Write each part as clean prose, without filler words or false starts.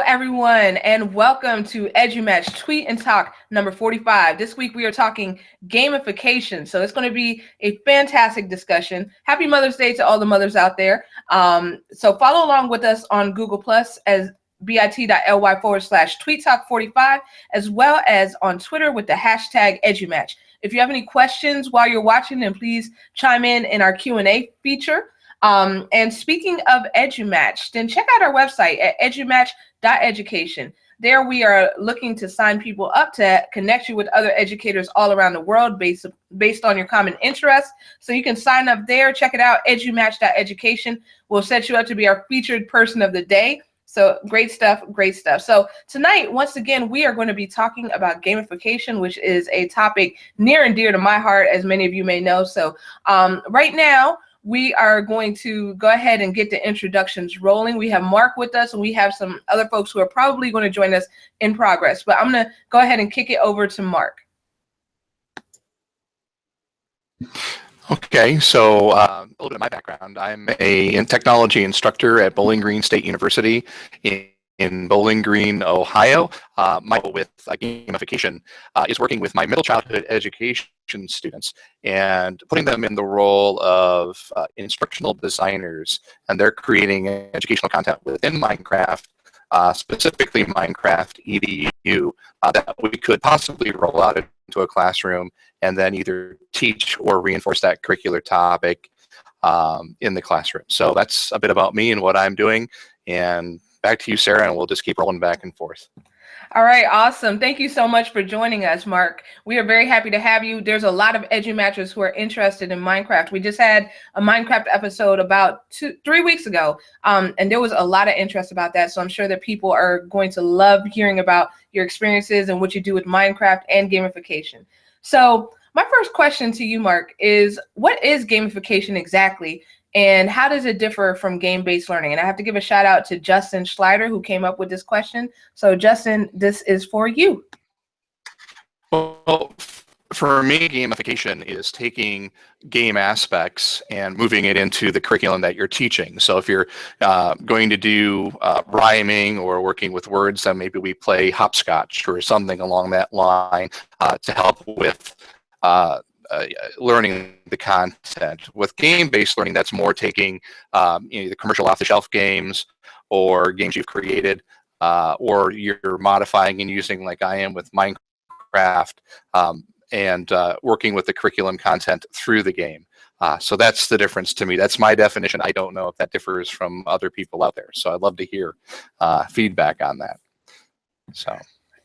everyone, and welcome to EduMatch Tweet and Talk number 45. This week we are talking gamification, so it's going to be a fantastic discussion. Happy Mother's Day to all the mothers out there. So follow along with us on Google Plus as bit.ly/tweettalk45, as well as on Twitter with the hashtag EduMatch. If you have any questions while you're watching, then please chime in our Q&A feature. And speaking of EduMatch, then check out our website at edumatch.education. There we are looking to sign people up to connect you with other educators all around the world based on your common interests. So you can sign up there, check it out, edumatch.education. We'll set you up to be our featured person of the day. So great stuff, great stuff. So tonight, once again, we are going to be talking about gamification, which is a topic near and dear to my heart, as many of you may know. So right now, we are going to go ahead and get the introductions rolling. We have Mark with us, and we have some other folks who are probably going to join us in progress. But I'm going to go ahead and kick it over to Mark. Okay, so a little bit of my background. I'm a technology instructor at Bowling Green State University in Bowling Green, Ohio. My goal with gamification is working with my middle childhood education students and putting them in the role of instructional designers, and they're creating educational content within Minecraft, specifically Minecraft EDU, that we could possibly roll out into a classroom and then either teach or reinforce that curricular topic in the classroom. So that's a bit about me and what I'm doing. And back to you, Sarah, and we'll just keep rolling back and forth. All right, awesome. Thank you so much for joining us, Mark. We are very happy to have you. There's a lot of EduMatchers who are interested in Minecraft. We just had a Minecraft episode about 3 weeks ago, and there was a lot of interest about that. So I'm sure that people are going to love hearing about your experiences and what you do with Minecraft and gamification. So my first question to you, Mark, is what is gamification exactly? And how does it differ from game-based learning? And I have to give a shout out to Justin Schleider, who came up with this question. So Justin, this is for you. Well, for me, gamification is taking game aspects and moving it into the curriculum that you're teaching. So if you're going to do rhyming or working with words, then maybe we play hopscotch or something along that line to help with learning the content. With game-based learning, that's more taking the commercial off-the-shelf games or games you've created, or you're modifying and using, like I am with Minecraft, and working with the curriculum content through the game. So that's the difference to me. That's my definition. I don't know if that differs from other people out there. So I'd love to hear feedback on that. So.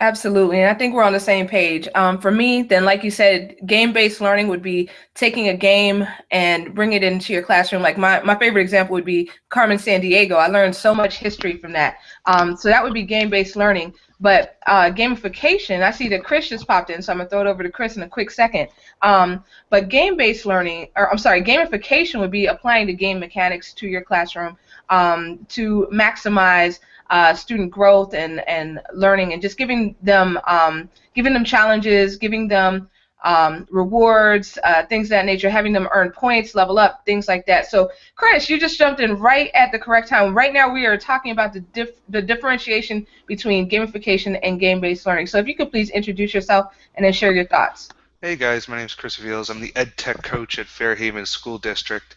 Absolutely, and I think we're on the same page. For me, then, like you said, game-based learning would be taking a game and bring it into your classroom. Like my favorite example would be Carmen Sandiego. I learned so much history from that. So that would be game-based learning. But gamification, I see that Chris just popped in, so I'm going to throw it over to Chris in a quick second. But game-based learning, or I'm sorry, gamification would be applying the game mechanics to your classroom to maximize student growth and learning, and just giving them challenges, giving them rewards, things of that nature, having them earn points, level up, things like that. So, Chris, you just jumped in right at the correct time. Right now, we are talking about the differentiation between gamification and game-based learning. So, if you could please introduce yourself and then share your thoughts. Hey guys, my name is Chris Aviles. I'm the Ed Tech coach at Fairhaven School District.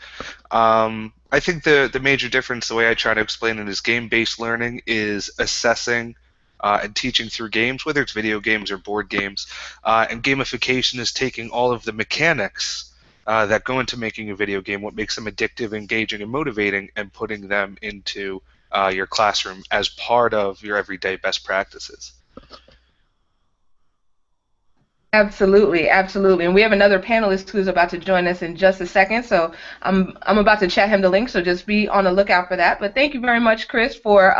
I think the major difference, the way I try to explain it, is game-based learning is assessing and teaching through games, whether it's video games or board games. And gamification is taking all of the mechanics that go into making a video game, what makes them addictive, engaging, and motivating, and putting them into your classroom as part of your everyday best practices. Absolutely, absolutely. And we have another panelist who's about to join us in just a second, so I'm about to chat him the link, so just be on the lookout for that. But thank you very much, Chris, for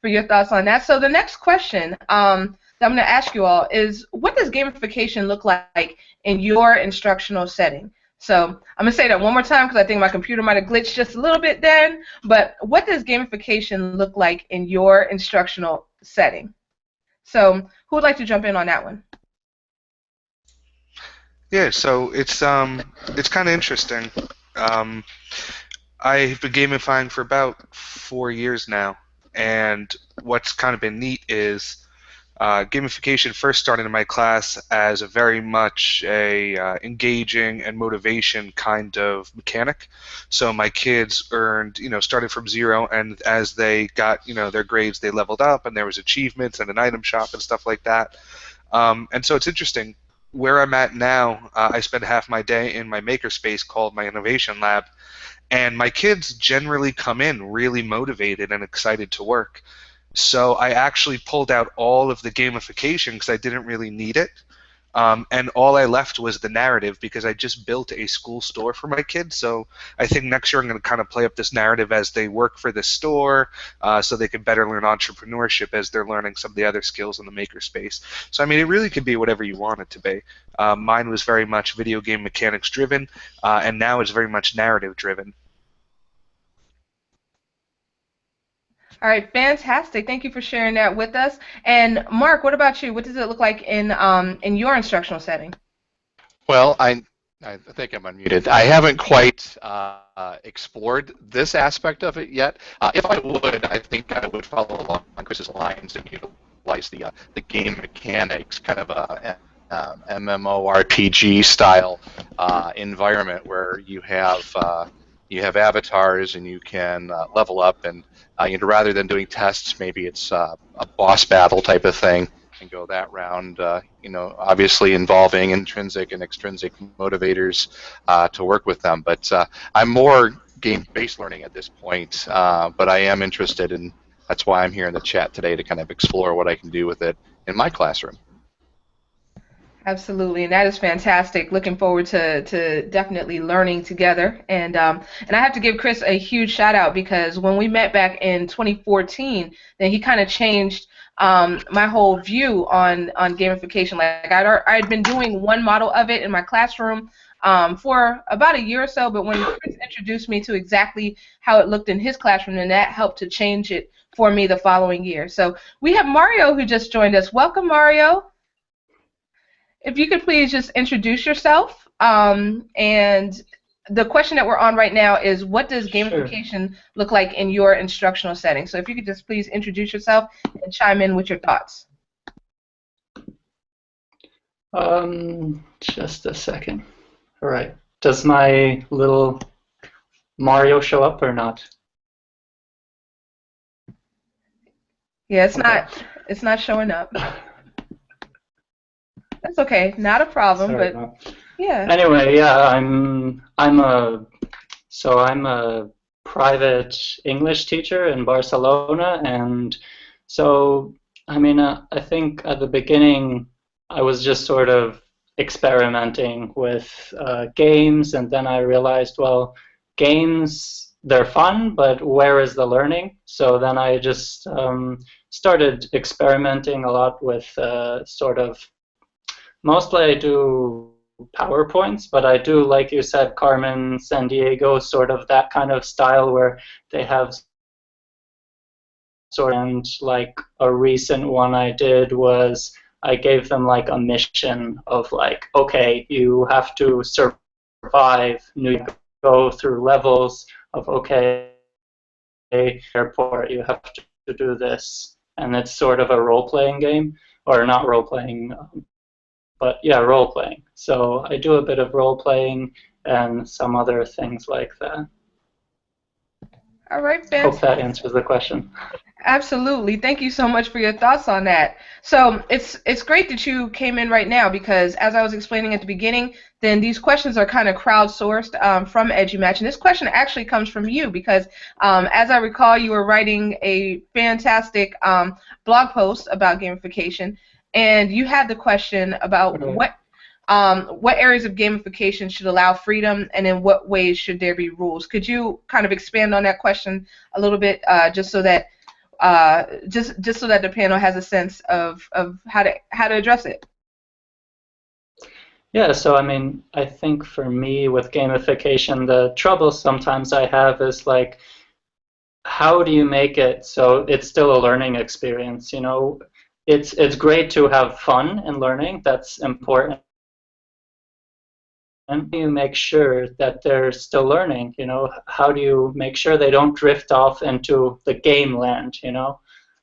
your thoughts on that. So the next question that I'm going to ask you all is, what does gamification look like in your instructional setting? So I'm going to say that one more time because I think my computer might have glitched just a little bit then, but what does gamification look like in your instructional setting? So who would like to jump in on that one? Yeah, so it's kind of interesting. I've been gamifying for about 4 years now, And what's kind of been neat is gamification first started in my class as a very much a engaging and motivation kind of mechanic. So my kids earned, started from zero, and as they got, their grades, they leveled up, and there was achievements and an item shop and stuff like that. And so it's interesting. Where I'm at now, I spend half my day in my makerspace called my innovation lab, and my kids generally come in really motivated and excited to work. So I actually pulled out all of the gamification because I didn't really need it. And all I left was the narrative because I just built a school store for my kids. So I think next year I'm going to kind of play up this narrative as they work for the store so they can better learn entrepreneurship as they're learning some of the other skills in the makerspace. So, I mean, it really could be whatever you want it to be. Mine was very much video game mechanics driven, and now it's very much narrative driven. All right, fantastic. Thank you for sharing that with us. And Mark, what about you? What does it look like in your instructional setting? Well, I think I'm unmuted. I haven't quite explored this aspect of it yet. If I would, I think I would follow along on Chris's lines and utilize the game mechanics, kind of a MMORPG style environment where you have avatars and you can level up, and rather than doing tests, maybe it's a boss battle type of thing, and go that round. Obviously involving intrinsic and extrinsic motivators to work with them. But I'm more game-based learning at this point. But I am interested, and that's why I'm here in the chat today to kind of explore what I can do with it in my classroom. Absolutely, and that is fantastic. Looking forward to definitely learning together. And I have to give Chris a huge shout out because when we met back in 2014, then he kind of changed my whole view on gamification. Like I'd been doing one model of it in my classroom for about a year or so, but when Chris introduced me to exactly how it looked in his classroom, and that helped to change it for me the following year. So we have Mario who just joined us. Welcome, Mario. If you could please just introduce yourself, and the question that we're on right now is, what does gamification look like in your instructional setting? So if you could just please introduce yourself and chime in with your thoughts. Just a second. All right. Does my little Mario show up or not? Yeah, it's not showing up. That's okay, not a problem. Sorry, but no. yeah. Anyway, yeah, I'm a private English teacher in Barcelona, and so I mean, I think at the beginning I was just sort of experimenting with games, and then I realized, well, games, they're fun, but where is the learning? So then I just started experimenting a lot with sort of. Mostly I do PowerPoints, but I do, like you said, Carmen Sandiego, sort of that kind of style where they have sort of, and like a recent one I did was I gave them like a mission of like, okay, you have to survive New York, go through levels of, okay, airport, you have to do this. And it's sort of a role-playing game, or not role-playing, but yeah, role-playing. So I do a bit of role-playing and some other things like that. All right, Ben. Hope that answers the question. Absolutely. Thank you so much for your thoughts on that. So it's great that you came in right now because as I was explaining at the beginning, then these questions are kind of crowdsourced from EduMatch. And this question actually comes from you because as I recall, you were writing a fantastic blog post about gamification. And you had the question about what areas of gamification should allow freedom, and in what ways should there be rules? Could you kind of expand on that question a little bit, just so that just so that the panel has a sense of how to address it? Yeah. So I mean, I think for me with gamification, the trouble sometimes I have is like, how do you make it so it's still a learning experience? You know. It's great to have fun in learning. That's important. and you make sure that they're still learning? You know, how do you make sure they don't drift off into the game land? You know,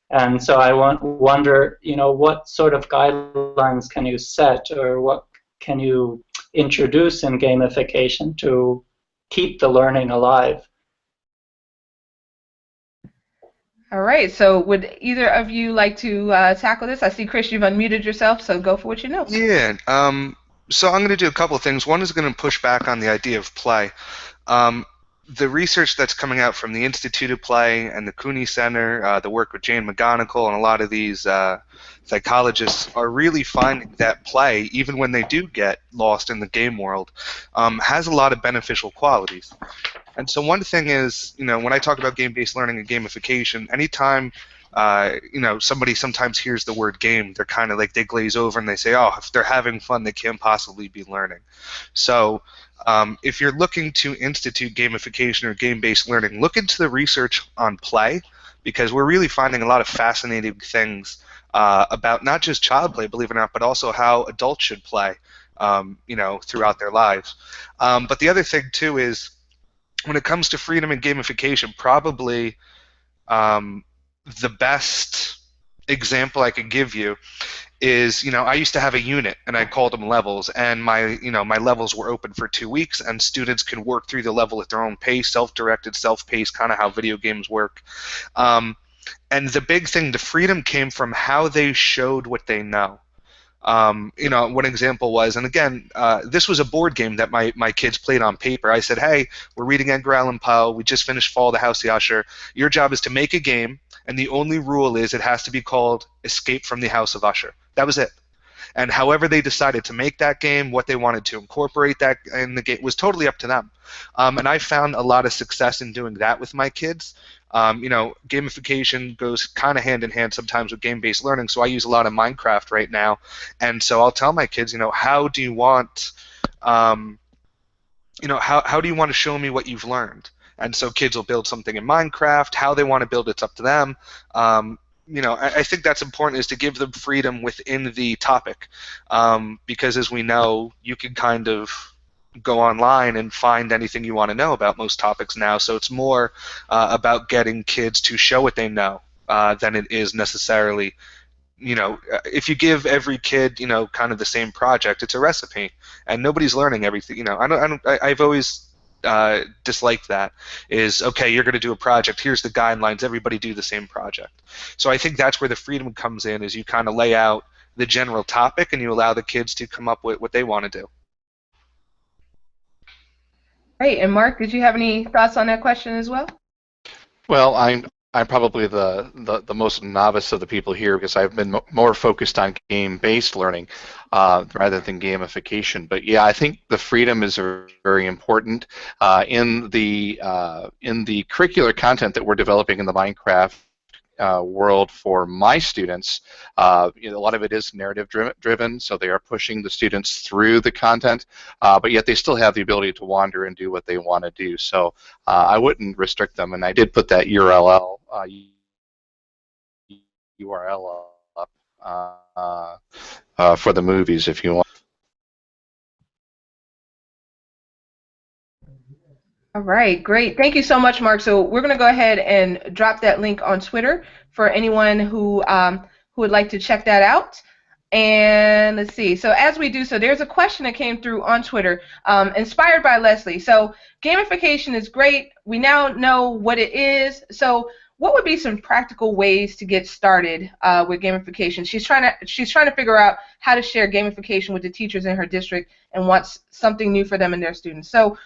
and so I wonder, you know, what sort of guidelines can you set, or what can you introduce in gamification to keep the learning alive? All right, so would either of you like to tackle this? I see, Chris, you've unmuted yourself, so go for what you know. Yeah. So I'm going to do a couple of things. One is going to push back on the idea of play. The research that's coming out from the Institute of Play and the Cooney Center, the work with Jane McGonigal and a lot of these psychologists are really finding that play, even when they do get lost in the game world, has a lot of beneficial qualities. And so one thing is, you know, when I talk about game-based learning and gamification, anytime you know, somebody sometimes hears the word game, they're kind of like, they glaze over and they say, oh, if they're having fun, they can't possibly be learning. So if you're looking to institute gamification or game-based learning, look into the research on play, because we're really finding a lot of fascinating things about not just child play, believe it or not, but also how adults should play, you know, throughout their lives. But the other thing, too, is when it comes to freedom and gamification, probably the best example I could give you is, you know, I used to have a unit and I called them levels, and my levels were open for 2 weeks, and students could work through the level at their own pace, self-directed, self-paced, kind of how video games work. And the big thing, the freedom came from how they showed what they know. You know, one example was, and again, this was a board game that my kids played on paper. I said, hey, we're reading Edgar Allan Poe. We just finished Fall of the House of Usher. Your job is to make a game, and the only rule is it has to be called Escape from the House of Usher. That was it. And however they decided to make that game, what they wanted to incorporate that in the game was totally up to them. And I found a lot of success in doing that with my kids. You know, gamification goes kind of hand in hand sometimes with game-based learning. So I use a lot of Minecraft right now, and so I'll tell my kids, you know, how do you want, you know, how do you want to show me what you've learned? And so kids will build something in Minecraft. How they want to build it's up to them. You know, I think that's important, is to give them freedom within the topic, because as we know, you can kind of go online and find anything you want to know about most topics now. So it's more about getting kids to show what they know than it is necessarily, you know, if you give every kid, you know, kind of the same project, it's a recipe, and nobody's learning everything. You know, I've always disliked that. Is, okay, you're going to do a project, here's the guidelines, everybody do the same project. So I think that's where the freedom comes in, is you kind of lay out the general topic and you allow the kids to come up with what they want to do. Great. And Mark, did you have any thoughts on that question as well? Well, I'm probably the most novice of the people here, because I've been more focused on game-based learning rather than gamification. But yeah, I think the freedom is very important in the curricular content that we're developing in the Minecraft world for my students. You know, a lot of it is narrative driven, so they are pushing the students through the content, but yet they still have the ability to wander and do what they want to do. So I wouldn't restrict them, and I did put that URL up for the movies if you want. All right, great. Thank you so much, Mark. So we're going to go ahead and drop that link on Twitter for anyone who would like to check that out. And let's see. So as we do so, there's a question that came through on Twitter, inspired by Leslie. So gamification is great. We now know what it is. So what would be some practical ways to get started with gamification? She's trying to figure out how to share gamification with the teachers in her district and wants something new for them and their students. So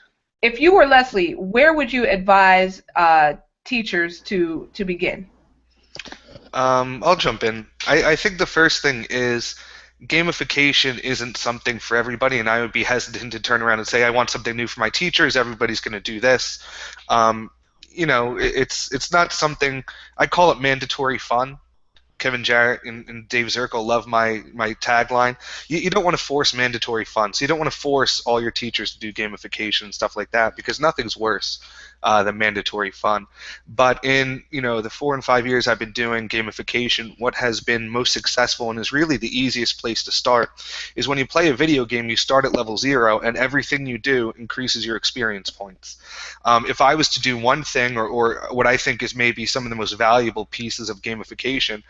if you were Leslie, where would you advise teachers to begin? I'll jump in. I think the first thing is gamification isn't something for everybody, and I would be hesitant to turn around and say, I want something new for my teachers, everybody's going to do this. You know, it's not something, I call it mandatory fun. Kevin Jarrett and Dave Zirkle love my tagline. You don't want to force mandatory fun. So you don't want to force all your teachers to do gamification and stuff like that, because nothing's worse the mandatory fun. But in the 4 and 5 years I've been doing gamification, what has been most successful and is really the easiest place to start is when you play a video game, you start at level 0, and everything you do increases your experience points. If I was to do one thing, or what I think is maybe some of the most valuable pieces of gamification,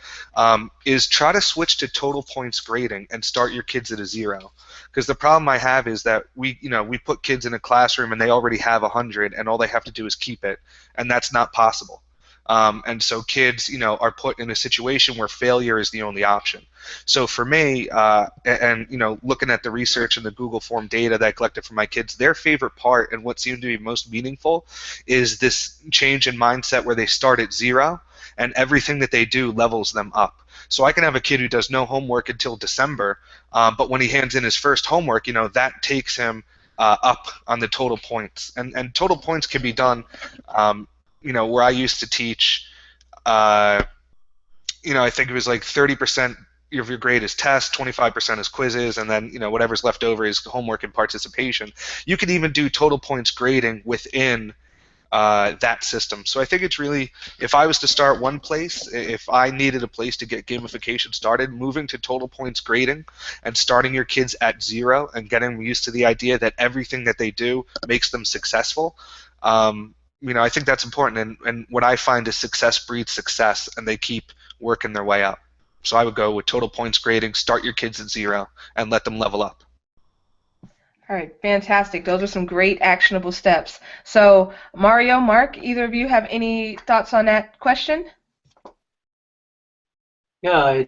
is try to switch to total points grading and start your kids at a 0. Because the problem I have is that we put kids in a classroom and they already have 100, and all they have to do is keep it, and that's not possible. And so kids, are put in a situation where failure is the only option. So for me, and looking at the research and the Google form data that I collected from my kids, their favorite part and what seemed to be most meaningful is this change in mindset where they start at 0, and everything that they do levels them up. So I can have a kid who does no homework until December, but when he hands in his first homework, that takes him up on the total points. And total points can be done, where I used to teach, I think it was like 30% of your grade is tests, 25% is quizzes, and then whatever's left over is homework and participation. You can even do total points grading within that system. So I think it's really, if I was to start one place, if I needed a place to get gamification started, moving to total points grading and starting your kids at 0 and getting them used to the idea that everything that they do makes them successful. I think that's important, and what I find is success breeds success, and they keep working their way up. So I would go with total points grading, start your kids at 0, and let them level up. All right, fantastic. Those are some great actionable steps. So Mario, Mark, either of you have any thoughts on that question? Yeah, I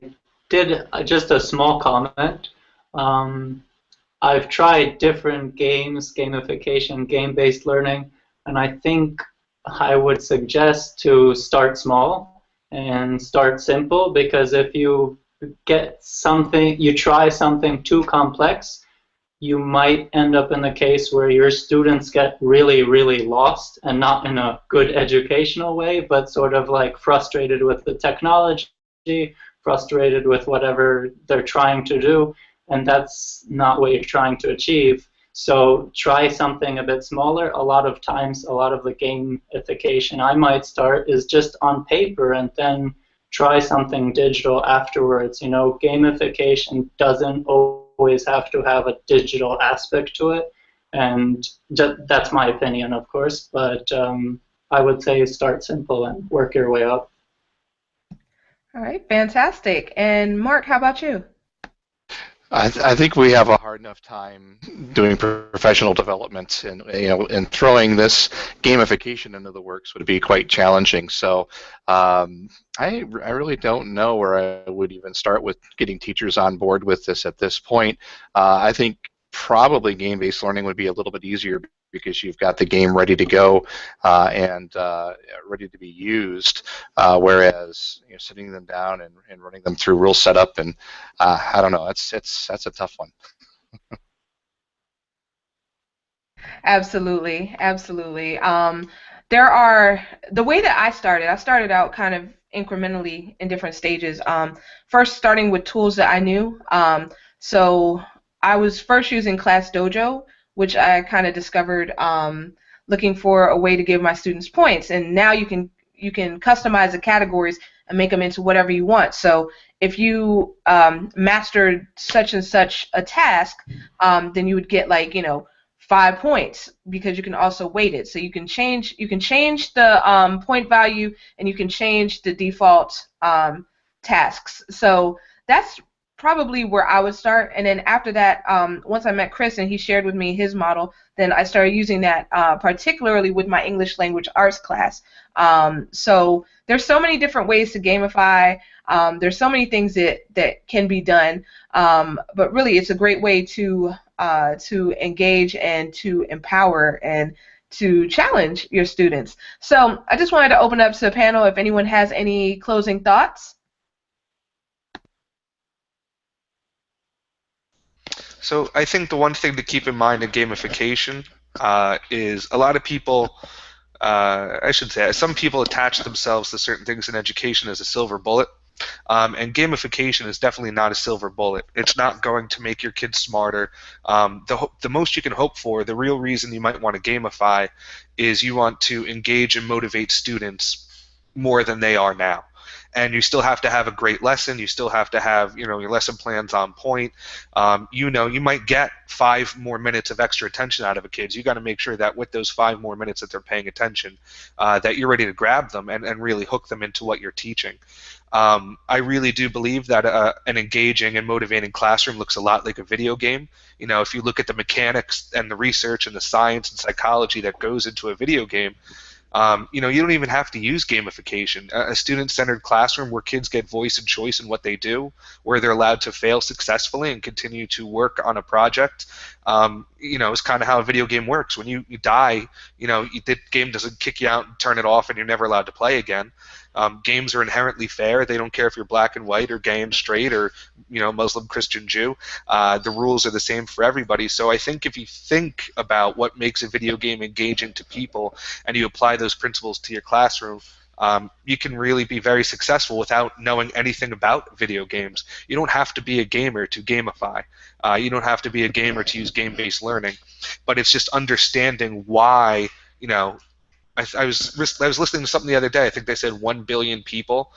did just a small comment. I've tried different games, gamification, game-based learning, and I think I would suggest to start small and start simple, because if you try something too complex, you might end up in the case where your students get really, really lost, and not in a good educational way, but sort of like frustrated with the technology, frustrated with whatever they're trying to do, and that's not what you're trying to achieve. So try something a bit smaller. A lot of times, a lot of the gamification I might start is just on paper, and then try something digital afterwards. Gamification doesn't always have to have a digital aspect to it, and that's my opinion, of course, but I would say start simple and work your way up. All right, fantastic. And Mark, how about you? I think we have a hard enough time doing professional development, and throwing this gamification into the works would be quite challenging. So I really don't know where I would even start with getting teachers on board with this at this point. I think probably game-based learning would be a little bit easier, because you've got the game ready to go and ready to be used, whereas sitting them down and running them through rule setup, and I don't know, that's a tough one. Absolutely, absolutely. The way that I started out kind of incrementally in different stages. First, starting with tools that I knew. So I was first using Class Dojo, which I kind of discovered looking for a way to give my students points. And now you can customize the categories and make them into whatever you want. So if you mastered such and such a task, then you would get 5 points, because you can also weight it. So you can change the point value, and you can change the default tasks. So that's probably where I would start. And then after that, once I met Chris and he shared with me his model, then I started using that particularly with my English language arts class. So there's so many different ways to gamify. There's so many things that can be done, but really it's a great way to engage and to empower and to challenge your students. So I just wanted to open up to the panel if anyone has any closing thoughts. So I think the one thing to keep in mind in gamification is a lot of people, I should say, some people attach themselves to certain things in education as a silver bullet. And gamification is definitely not a silver bullet. It's not going to make your kids smarter. The most you can hope for, the real reason you might want to gamify, is you want to engage and motivate students more than they are now. And you still have to have a great lesson. You still have to have, your lesson plans on point. You might get 5 more minutes of extra attention out of a kid. You got to make sure that with those 5 more minutes that they're paying attention, that you're ready to grab them and really hook them into what you're teaching. I really do believe that an engaging and motivating classroom looks a lot like a video game. If you look at the mechanics and the research and the science and psychology that goes into a video game, you don't even have to use gamification. A student-centered classroom where kids get voice and choice in what they do, where they're allowed to fail successfully and continue to work on a project, is kind of how a video game works. When you die, the game doesn't kick you out and turn it off and you're never allowed to play again. Games are inherently fair. They don't care if you're black and white or gay and straight or Muslim, Christian, Jew. The rules are the same for everybody. So I think if you think about what makes a video game engaging to people and you apply those principles to your classroom, you can really be very successful without knowing anything about video games. You don't have to be a gamer to gamify. You don't have to be a gamer to use game-based learning. But it's just understanding why, I was listening to something the other day. I think they said 1 billion people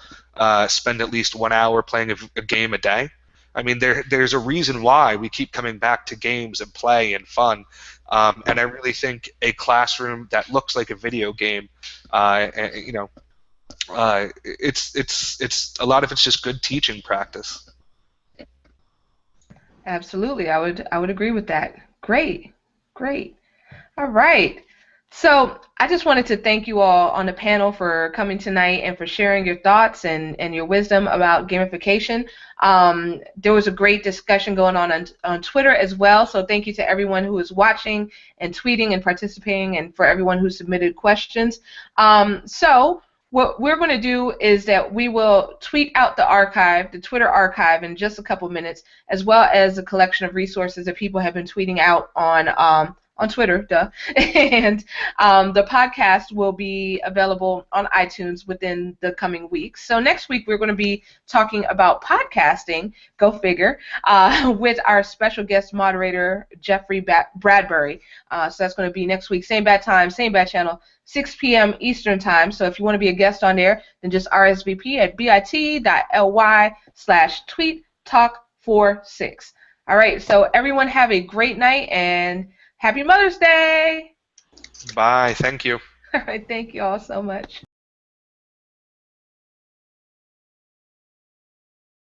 spend at least 1 hour playing a game a day. I mean, there's a reason why we keep coming back to games and play and fun. And I really think a classroom that looks like a video game, it's a lot of it's just good teaching practice. Absolutely, I would agree with that. Great. All right. So I just wanted to thank you all on the panel for coming tonight and for sharing your thoughts and your wisdom about gamification. There was a great discussion going on Twitter as well, so thank you to everyone who is watching and tweeting and participating, and for everyone who submitted questions. So what we're going to do is that we will tweet out the Twitter archive in just a couple minutes, as well as a collection of resources that people have been tweeting out on Twitter, duh. And the podcast will be available on iTunes within the coming weeks. So next week we're going to be talking about podcasting, go figure, with our special guest moderator, Jeffrey Bradbury. So that's going to be next week, same bad time, same bad channel, 6 p.m. Eastern time. So if you want to be a guest on there, then just RSVP at bit.ly/tweettalk46. All right, so everyone have a great night and Happy Mother's Day! Bye. Thank you. All right, thank you all so much.